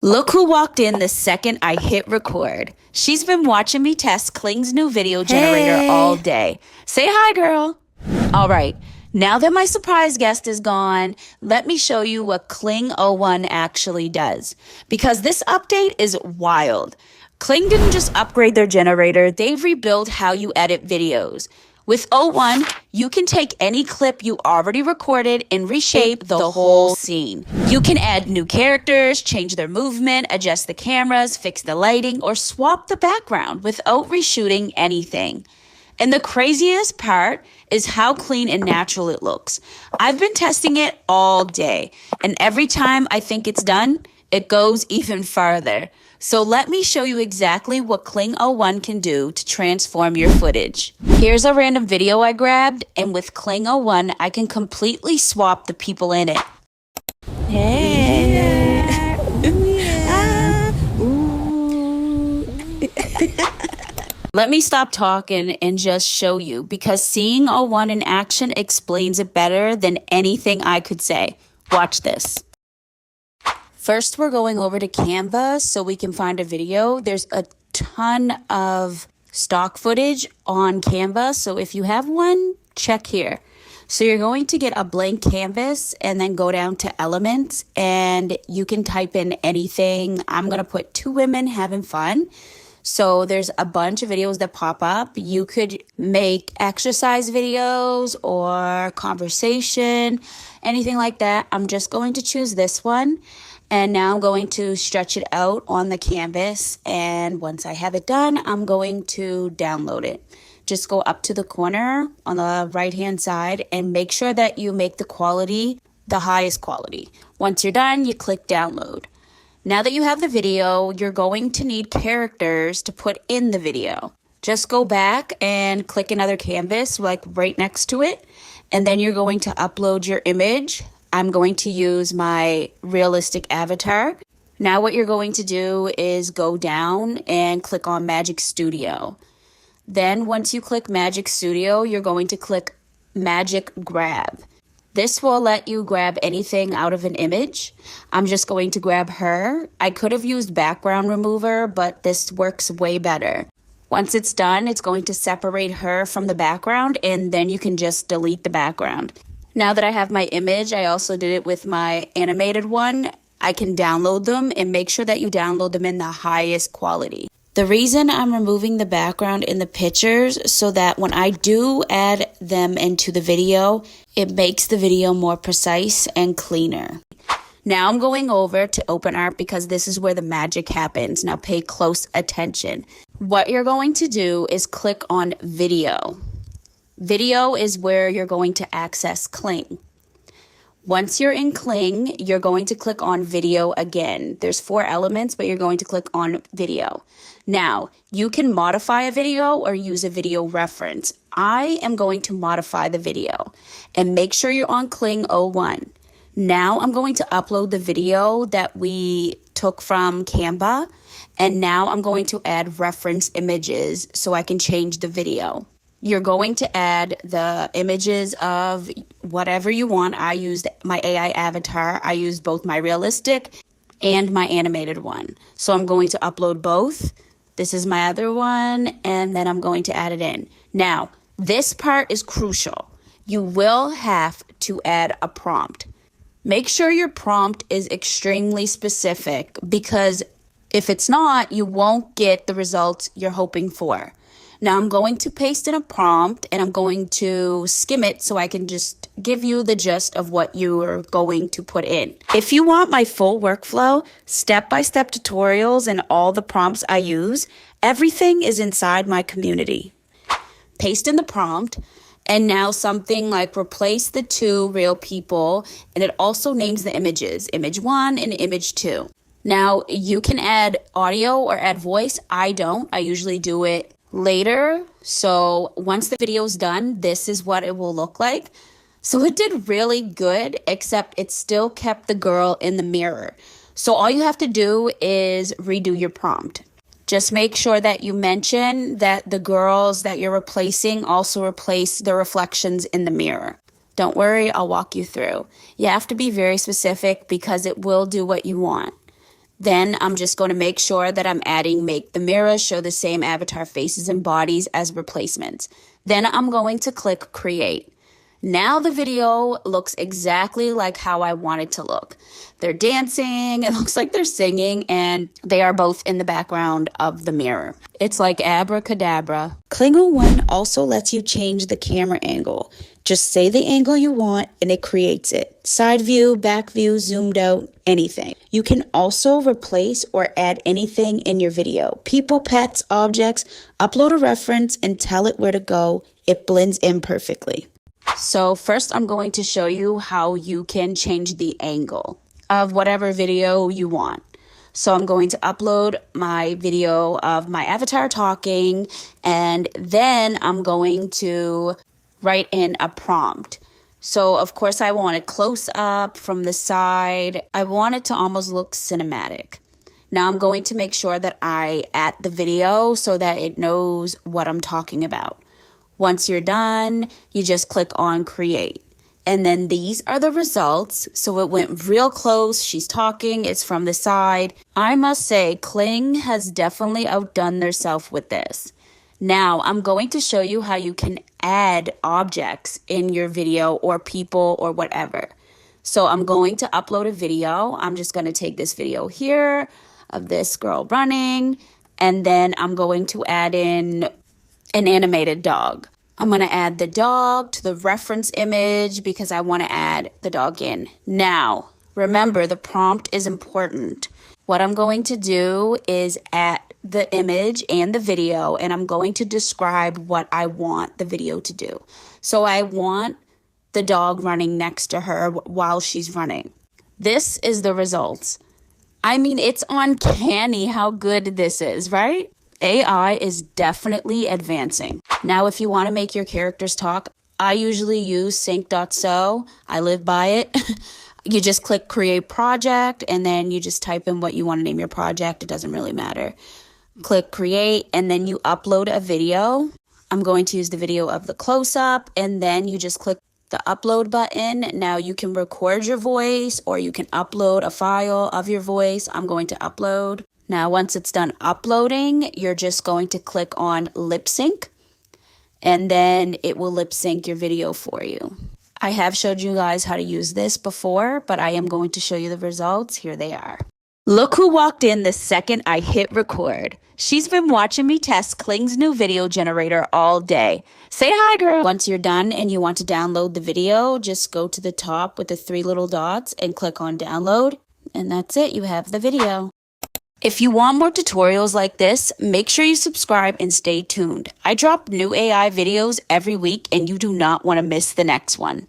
Look who walked in the second I hit record. She's been watching me test Kling's new video generator all day. Say hi, girl. All right, now that my surprise guest is gone, let me show you what Kling O1 actually does. Because this update is wild. Kling didn't just upgrade their generator, they've rebuilt how you edit videos. With O1, you can take any clip you already recorded and reshape the whole scene. You can add new characters, change their movement, adjust the cameras, fix the lighting, or swap the background without reshooting anything. And the craziest part is how clean and natural it looks. I've been testing it all day, and every time I think it's done, it goes even farther. So let me show you exactly what Kling O1 can do to transform your footage. Here's a random video I grabbed, and with Kling O1, I can completely swap the people in it. Hey! Let me stop talking and just show you, because seeing O1 in action explains it better than anything I could say. Watch this. First, we're going over to Canva so we can find a video. There's a ton of stock footage on Canva, so if you have one, check here. So you're going to get a blank canvas and then go down to elements, and you can type in anything. I'm going to put 2 women having fun. So there's a bunch of videos that pop up. You could make exercise videos or conversation, anything like that. I'm just going to choose this one. And now I'm going to stretch it out on the canvas. And once I have it done, I'm going to download it. Just go up to the corner on the right-hand side and make sure that you make the quality the highest quality. Once you're done, you click download. Now that you have the video, you're going to need characters to put in the video. Just go back and click another canvas, like right next to it. And then you're going to upload your image. I'm going to use my realistic avatar. Now what you're going to do is go down and click on Magic Studio. Then once you click Magic Studio, you're going to click Magic Grab. This will let you grab anything out of an image. I'm just going to grab her. I could have used background remover, but this works way better. Once it's done, it's going to separate her from the background, and then you can just delete the background. Now that I have my image, I also did it with my animated one. I can download them, and make sure that you download them in the highest quality. The reason I'm removing the background in the pictures so that when I do add them into the video, it makes the video more precise and cleaner. Now I'm going over to Openart because this is where the magic happens. Now pay close attention. What you're going to do is click on video. Video is where you're going to access Kling. Once you're in Kling, you're going to click on video again. There's 4 elements, but you're going to click on video. Now, you can modify a video or use a video reference. I am going to modify the video, and make sure you're on Kling O1. Now I'm going to upload the video that we took from Canva, and now I'm going to add reference images so I can change the video. You're going to add the images of whatever you want. I used my AI avatar. I used both my realistic and my animated one. So I'm going to upload both. This is my other one, and then I'm going to add it in. Now, this part is crucial. You will have to add a prompt. Make sure your prompt is extremely specific, because if it's not, you won't get the results you're hoping for. Now I'm going to paste in a prompt, and I'm going to skim it so I can just give you the gist of what you're going to put in. If you want my full workflow, step-by-step tutorials, and all the prompts I use, everything is inside my community. Paste in the prompt, and now something like replace the 2 real people, and it also names the images, image 1 and image 2. Now you can add audio or add voice. I don't. I usually do it later. So once the video is done, this is what it will look like. So it did really good, except it still kept the girl in the mirror. So all you have to do is redo your prompt. Just make sure that you mention that the girls that you're replacing also replace the reflections in the mirror. Don't worry, I'll walk you through. You have to be very specific because it will do what you want. Then I'm just going to make sure that I'm adding make the mirror show the same avatar faces and bodies as replacements. Then I'm going to click create. Now the video looks exactly like how I want it to look. They're dancing, it looks like they're singing, and they are both in the background of the mirror. It's like abracadabra. Kling O1 also lets you change the camera angle. Just say the angle you want and it creates it. Side view, back view, zoomed out, anything. You can also replace or add anything in your video. People, pets, objects, upload a reference and tell it where to go. It blends in perfectly. So first I'm going to show you how you can change the angle of whatever video you want. So I'm going to upload my video of my avatar talking, and then I'm going to write in a prompt. So of course I want it close up from the side. I want it to almost look cinematic. Now I'm going to make sure that I add the video so that it knows what I'm talking about. Once you're done, you just click on create. And then these are the results. So it went real close. She's talking. It's from the side. I must say, Kling has definitely outdone themselves with this. Now, I'm going to show you how you can add objects in your video or people or whatever. So I'm going to upload a video. I'm just going to take this video here of this girl running. And then I'm going to add in an animated dog. I'm going to add the dog to the reference image because I want to add the dog in. Now, remember, the prompt is important. What I'm going to do is add the image and the video, and I'm going to describe what I want the video to do. So I want the dog running next to her while she's running. This is the results. I mean, it's uncanny how good this is, right? AI is definitely advancing. Now, if you want to make your characters talk, I usually use sync.so. I live by it. You just click create project, and then you just type in what you want to name your project. It doesn't really matter. Click create, and then you upload a video. I'm going to use the video of the close-up, and then you just click the upload button. Now you can record your voice, or you can upload a file of your voice. I'm going to upload. Now, once it's done uploading, you're just going to click on lip sync, and then it will lip sync your video for you. I have showed you guys how to use this before, but I am going to show you the results. Here they are. Look who walked in the second I hit record. She's been watching me test Kling's new video generator all day. Say hi, girl. Once you're done and you want to download the video, just go to the top with the 3 little dots and click on download. And that's it. You have the video. If you want more tutorials like this, make sure you subscribe and stay tuned. I drop new AI videos every week and you do not want to miss the next one.